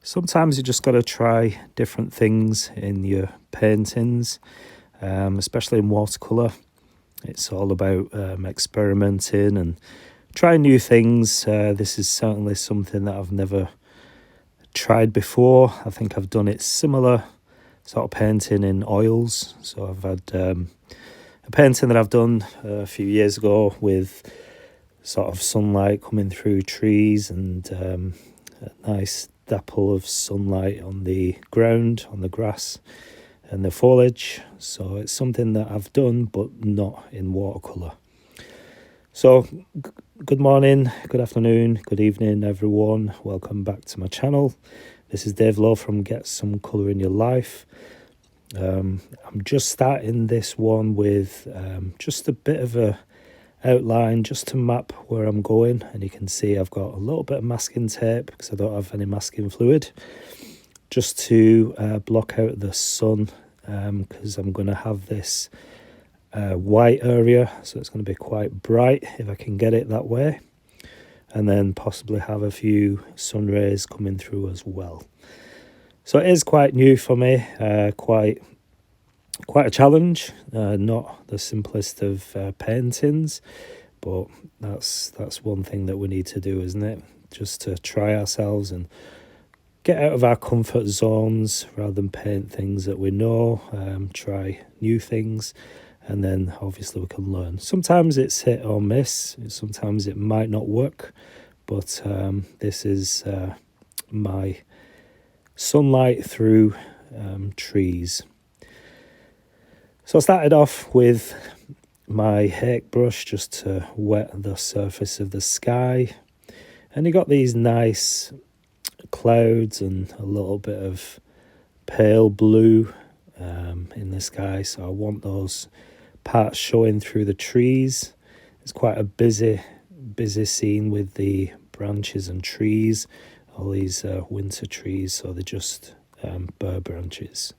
Sometimes you just got to try different things in your paintings, especially in watercolour. It's all about experimenting and trying new things. This is certainly something that I've never tried before. I think I've done it similar sort of painting in oils. So I've had a painting that I've done a few years ago with sort of sunlight coming through trees and a nice dapple of sunlight on the ground, on the grass and the foliage. So it's something that I've done but not in watercolour. So good morning, good afternoon, good evening everyone. Welcome back to my channel. This is Dave Lowe from Get Some Colour in Your Life. I'm just starting this one with just a bit of a outline just to map where I'm going, and you can see I've got a little bit of masking tape because I don't have any masking fluid, just to block out the sun, because I'm going to have this white area, so it's going to be quite bright if I can get it that way, and then possibly have a few sun rays coming through as well. So it is quite new for me, quite a challenge, not the simplest of paintings, but that's one thing that we need to do, isn't it? Just to try ourselves and get out of our comfort zones rather than paint things that we know, try new things, and then obviously we can learn. Sometimes it's hit or miss, sometimes it might not work, but this is my sunlight through trees. So I started off with my hake brush just to wet the surface of the sky, and you got these nice clouds and a little bit of pale blue in the sky, so I want those parts showing through the trees. It's quite a busy scene with the branches and trees, all these winter trees, so they're just bare branches.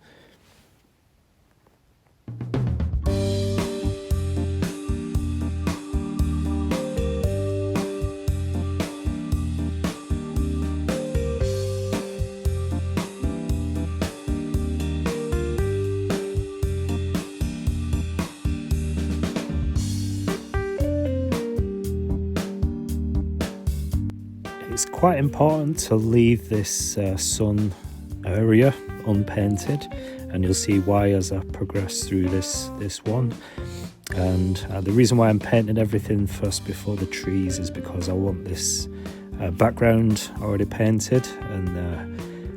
It's quite important to leave this sun area unpainted, and you'll see why as I progress through this one. And the reason why I'm painting everything first before the trees is because I want this background already painted, and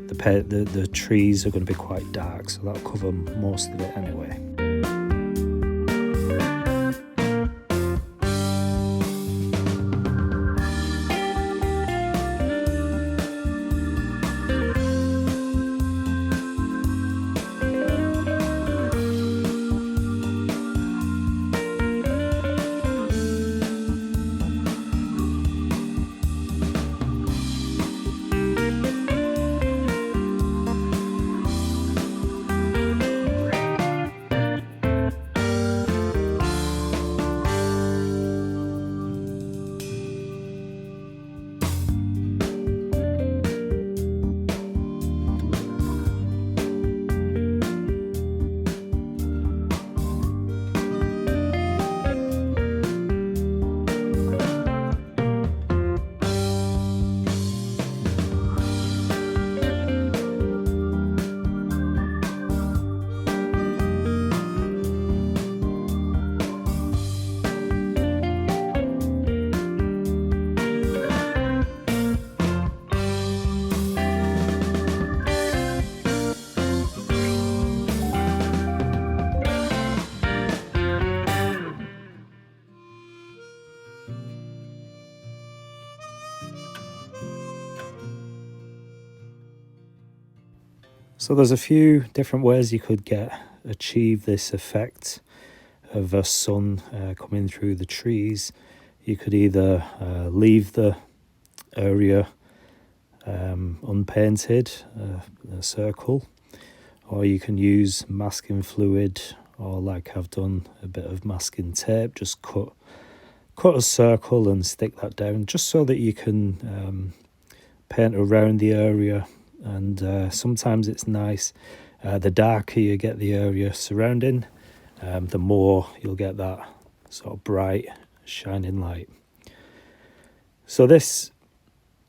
the trees are going to be quite dark, so that'll cover most of it anyway. So there's a few different ways you could achieve this effect of a sun coming through the trees. You could either leave the area unpainted, a circle, or you can use masking fluid, or like I've done, a bit of masking tape. Just cut a circle and stick that down, just so that you can paint around the area and sometimes it's nice. The darker you get the area surrounding, the more you'll get that sort of bright shining light. So this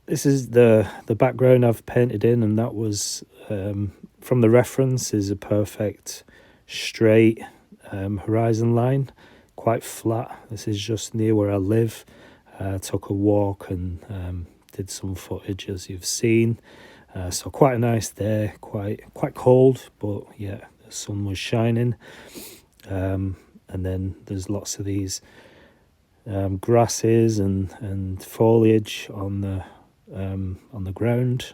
is the background I've painted in, and that was from the reference is a perfect straight horizon line, quite flat. This is just near where I live. Took a walk and did some footage, as you've seen. So quite a nice day, quite cold, but yeah, the sun was shining. And then there's lots of these grasses and foliage on the ground,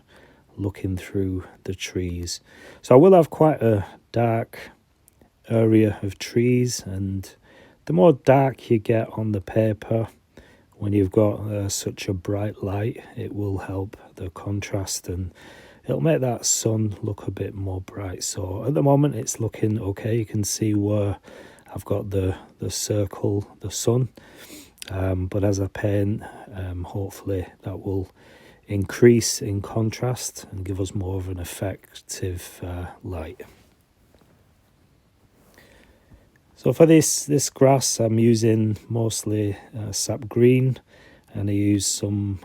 looking through the trees. So I will have quite a dark area of trees, and the more dark you get on the paper when you've got such a bright light, it will help the contrast and it'll make that sun look a bit more bright. So at the moment it's looking okay. You can see where I've got the circle, the sun, but as I paint, hopefully that will increase in contrast and give us more of an effective light. So for this grass, I'm using mostly sap green, and I use some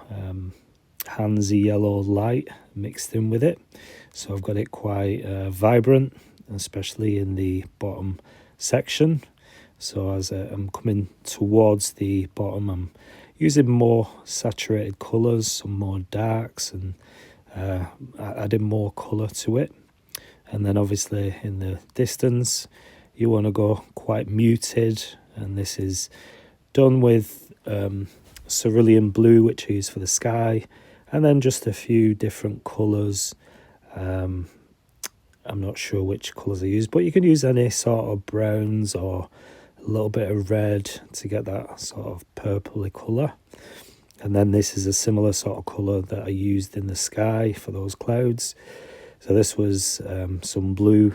Hansi yellow light mixed in with it. So I've got it quite vibrant, especially in the bottom section. So as I'm coming towards the bottom, I'm using more saturated colours, some more darks, and adding more colour to it. And then obviously in the distance, you want to go quite muted, and this is done with cerulean blue, which I use for the sky, and then just a few different colours. I'm not sure which colours I use, but you can use any sort of browns or a little bit of red to get that sort of purpley colour. And then this is a similar sort of colour that I used in the sky for those clouds. So this was some blue,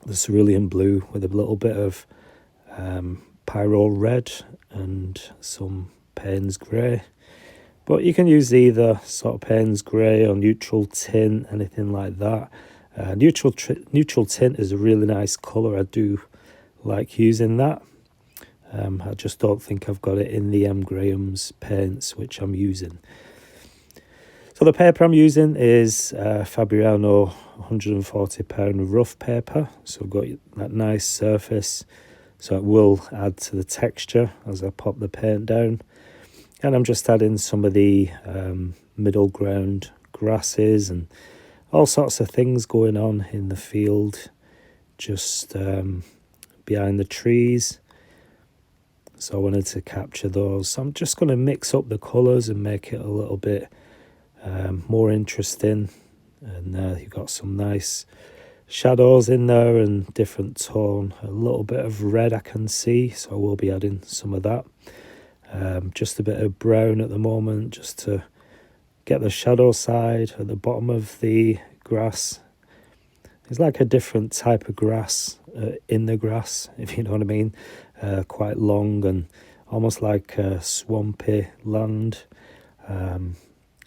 the cerulean blue, with a little bit of pyro red and some Payne's grey. But you can use either sort of Payne's grey or neutral tint, anything like that. Neutral tint is a really nice colour. I do like using that. I just don't think I've got it in the M. Graham's paints, which I'm using. So the paper I'm using is Fabriano 140-pound rough paper. So I've got that nice surface, so it will add to the texture as I pop the paint down. And I'm just adding some of the middle ground grasses and all sorts of things going on in the field, just behind the trees. So I wanted to capture those. So I'm just going to mix up the colours and make it a little bit more interesting. And you've got some nice shadows in there and different tone. A little bit of red I can see, so I will be adding some of that. Just a bit of brown at the moment, just to get the shadow side at the bottom of the grass. It's like a different type of grass in the grass, if you know what I mean. Quite long and almost like a swampy land.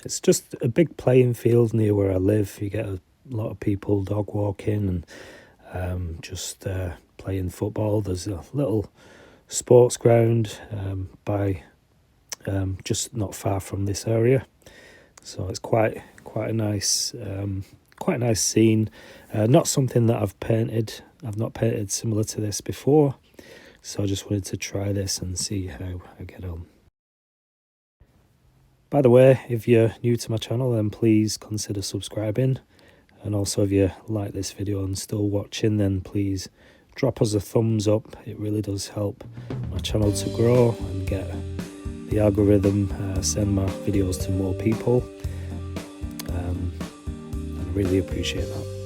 It's just a big playing field near where I live. You get a lot of people dog walking and just playing football. There's a little sports ground by just not far from this area. So it's quite a nice scene. Not something that I've painted. I've not painted similar to this before. So I just wanted to try this and see how I get on. By the way, if you're new to my channel, then please consider subscribing. And also if you like this video and still watching, then please drop us a thumbs up. It really does help my channel to grow and get the algorithm send my videos to more people. I really appreciate that.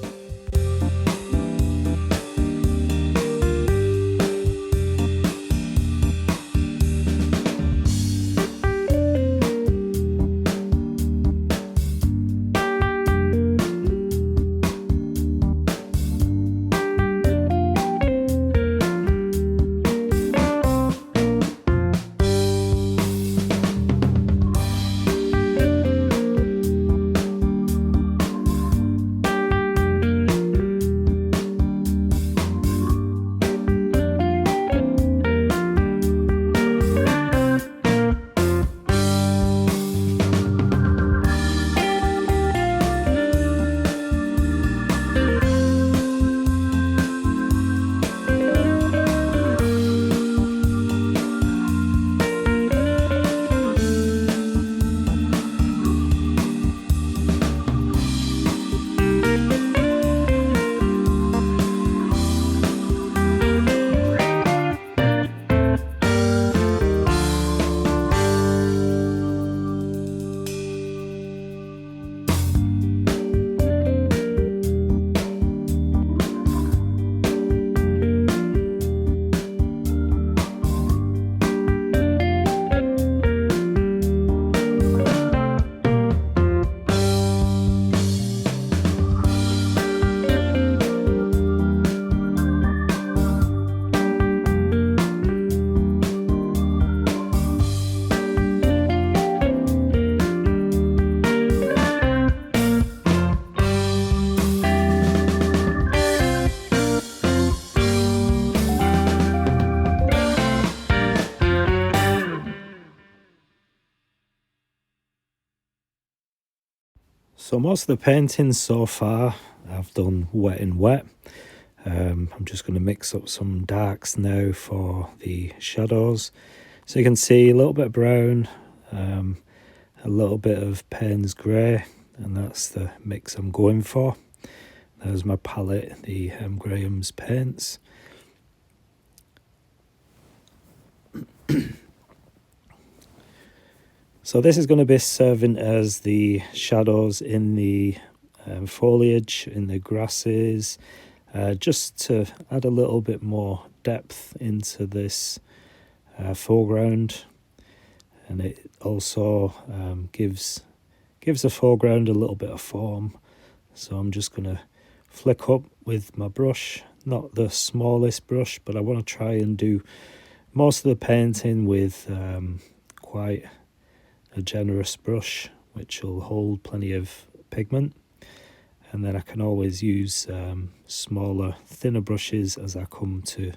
So most of the paintings so far I've done wet in wet. I'm just going to mix up some darks now for the shadows. So you can see a little bit of brown, a little bit of Payne's grey, and that's the mix I'm going for. There's my palette, the Graham's paints. So this is going to be serving as the shadows in the foliage, in the grasses, just to add a little bit more depth into this foreground, and it also gives the foreground a little bit of form. So I'm just going to flick up with my brush, not the smallest brush, but I want to try and do most of the painting with quite a generous brush, which will hold plenty of pigment. And then I can always use smaller, thinner brushes as I come to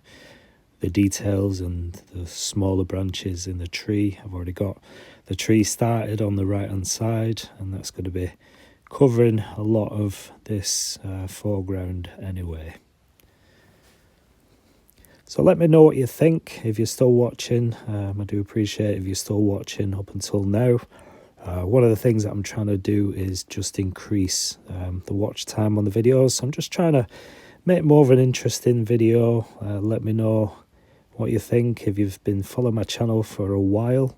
the details and the smaller branches in the tree. I've already got the tree started on the right hand side, and that's going to be covering a lot of this foreground anyway. So let me know what you think if you're still watching. I do appreciate if you're still watching up until now. One of the things that I'm trying to do is just increase the watch time on the videos. So I'm just trying to make more of an interesting video. Let me know what you think if you've been following my channel for a while.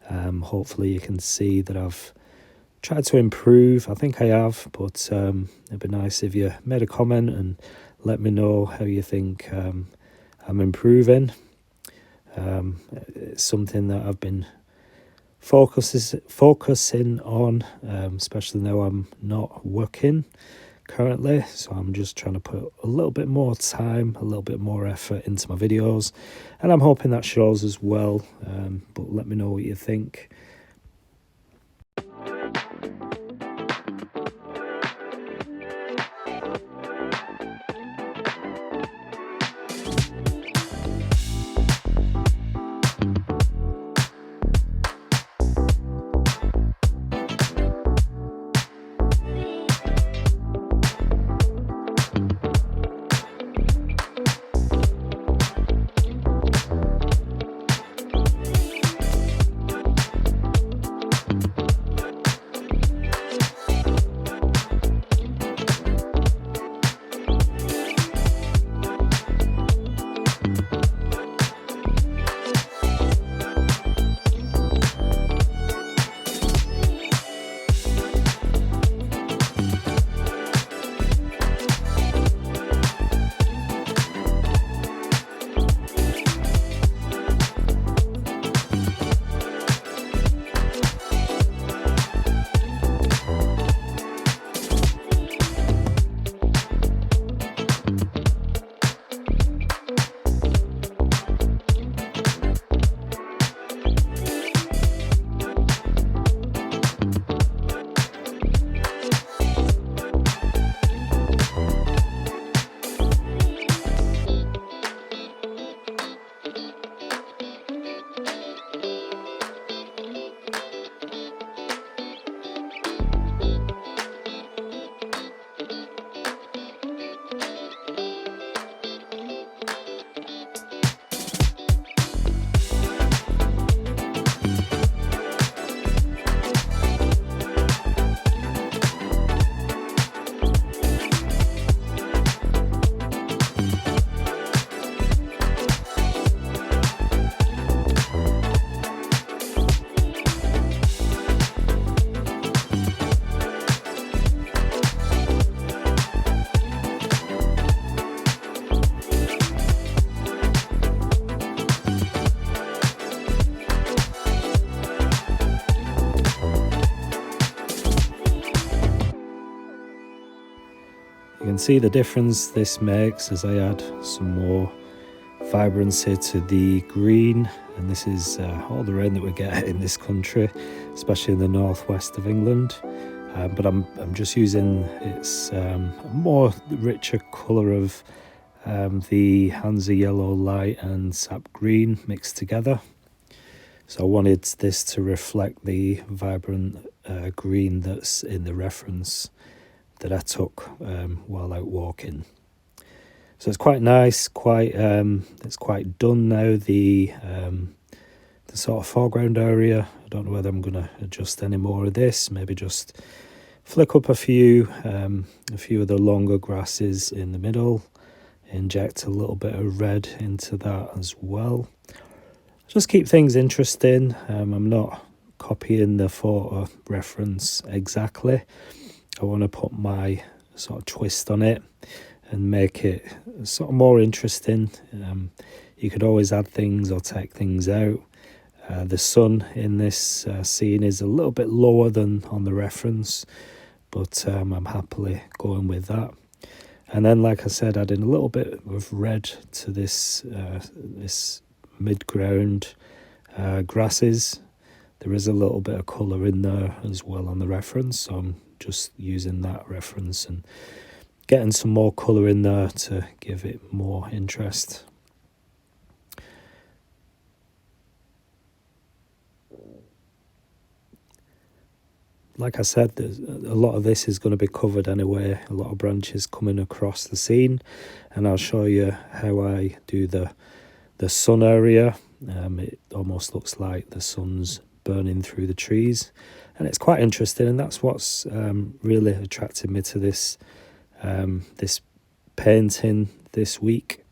Hopefully you can see that I've tried to improve. I think I have, but it'd be nice if you made a comment and let me know how you think I'm improving. It's something that I've been focusing on, especially now I'm not working currently, so I'm just trying to put a little bit more time, a little bit more effort into my videos, and I'm hoping that shows as well. But let me know what you think. You can see the difference this makes as I add some more vibrancy to the green, and this is all the rain that we get in this country, especially in the northwest of England. But I'm just using its more richer colour of the Hansa yellow light and sap green mixed together. So I wanted this to reflect the vibrant green that's in the reference that I took while out walking. So it's quite nice, it's quite done now, the sort of foreground area. I don't know whether I'm going to adjust any more of this, maybe just flick up a few of the longer grasses in the middle, inject a little bit of red into that as well. Just keep things interesting. I'm not copying the photo reference exactly. I want to put my sort of twist on it and make it sort of more interesting. You could always add things or take things out. The sun in this scene is a little bit lower than on the reference, but I'm happily going with that. And then, like I said, adding a little bit of red to this mid-ground grasses. There is a little bit of colour in there as well on the reference, so I'm just using that reference and getting some more colour in there to give it more interest. Like I said, a lot of this is going to be covered anyway, a lot of branches coming across the scene, and I'll show you how I do the sun area. It almost looks like the sun's burning through the trees, and it's quite interesting, and that's what's really attracted me to this painting this week.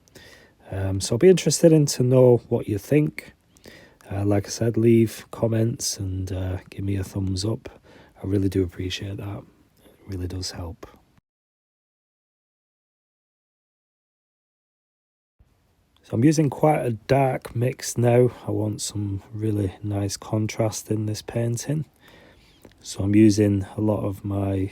So I'll be interested in to know what you think. Like I said, leave comments and give me a thumbs up. I really do appreciate that. It really does help. So I'm using quite a dark mix now. I want some really nice contrast in this painting. So I'm using a lot of my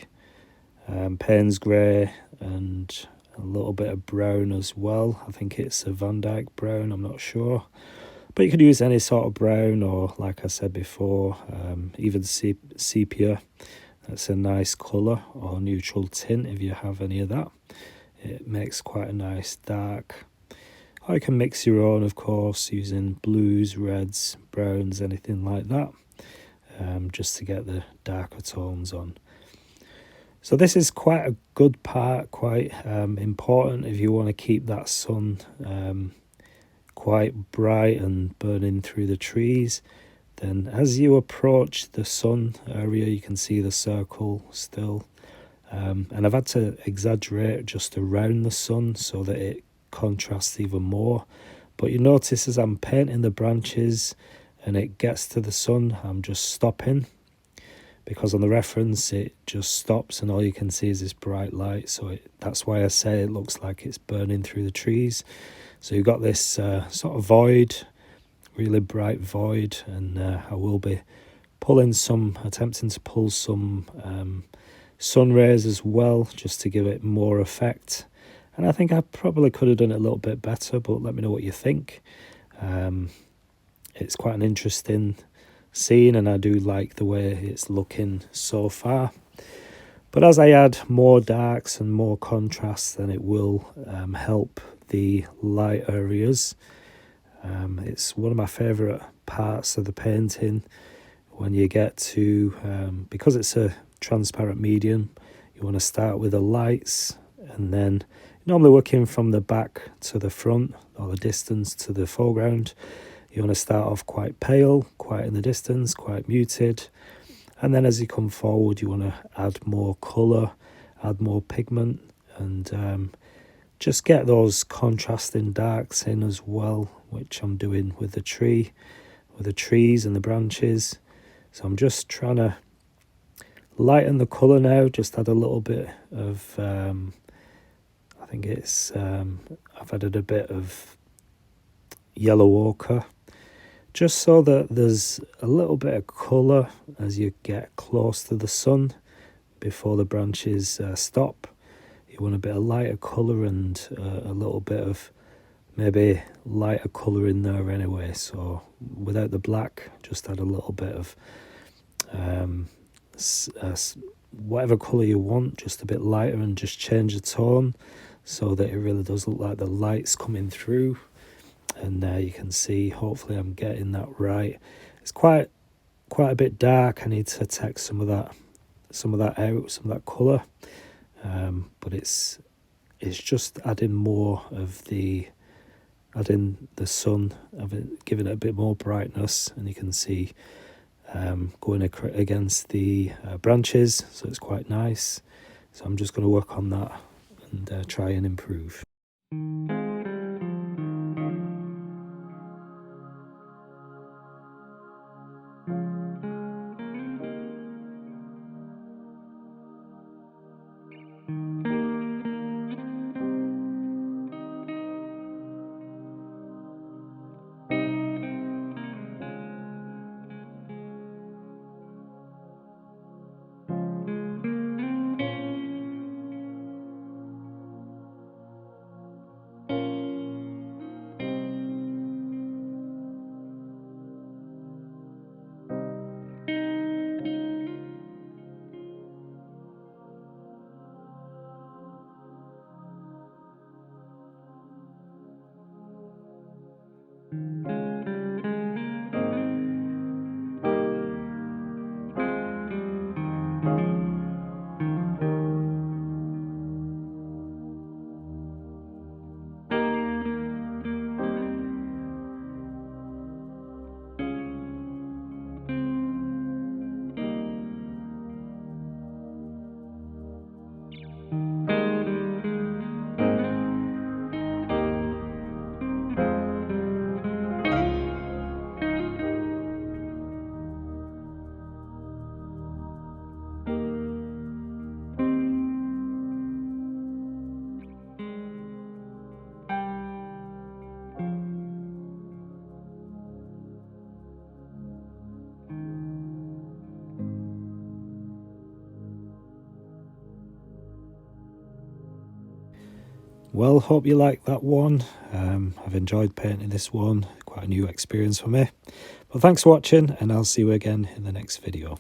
Payne's grey and a little bit of brown as well. I think it's a Van Dyke brown, I'm not sure. But you could use any sort of brown, or like I said before, even sepia. That's a nice colour, or neutral tint if you have any of that. It makes quite a nice dark. Or you can mix your own, of course, using blues, reds, browns, anything like that, just to get the darker tones on. So this is quite a good part, quite important if you want to keep that sun quite bright and burning through the trees. Then as you approach the sun area, you can see the circle still, and I've had to exaggerate just around the sun so that it contrasts even more. But you notice as I'm painting the branches and it gets to the sun, I'm just stopping, because on the reference it just stops and all you can see is this bright light. So that's why I say it looks like it's burning through the trees. So you've got this sort of void, really bright void, and I will be attempting to pull some sun rays as well, just to give it more effect. And I think I probably could have done it a little bit better, but let me know what you think. It's quite an interesting scene, and I do like the way it's looking so far. But as I add more darks and more contrasts, then it will help the light areas. It's one of my favourite parts of the painting, when you get to, because it's a transparent medium, you want to start with the lights, and then normally working from the back to the front, or the distance to the foreground. You want to start off quite pale, quite in the distance, quite muted, and then as you come forward you want to add more colour, add more pigment, and just get those contrasting darks in as well, which I'm doing with the trees and the branches. So I'm just trying to lighten the colour now, just add a little bit of, I think it's, I've added a bit of yellow ochre, just so that there's a little bit of colour as you get close to the sun before the branches stop. You want a bit of lighter colour and a little bit of maybe lighter colour in there anyway. So without the black, just add a little bit of whatever colour you want, just a bit lighter, and just change the tone so that it really does look like the light's coming through. And there you can see, hopefully I'm getting that right. It's quite quite a bit dark. I need to take some of that out, some of that colour. But it's just adding more of adding the sun, giving it a bit more brightness, and you can see going against the branches, so it's quite nice. So I'm just going to work on that and try and improve. Well, hope you like that one. I've enjoyed painting this one, quite a new experience for me. But thanks for watching, and I'll see you again in the next video.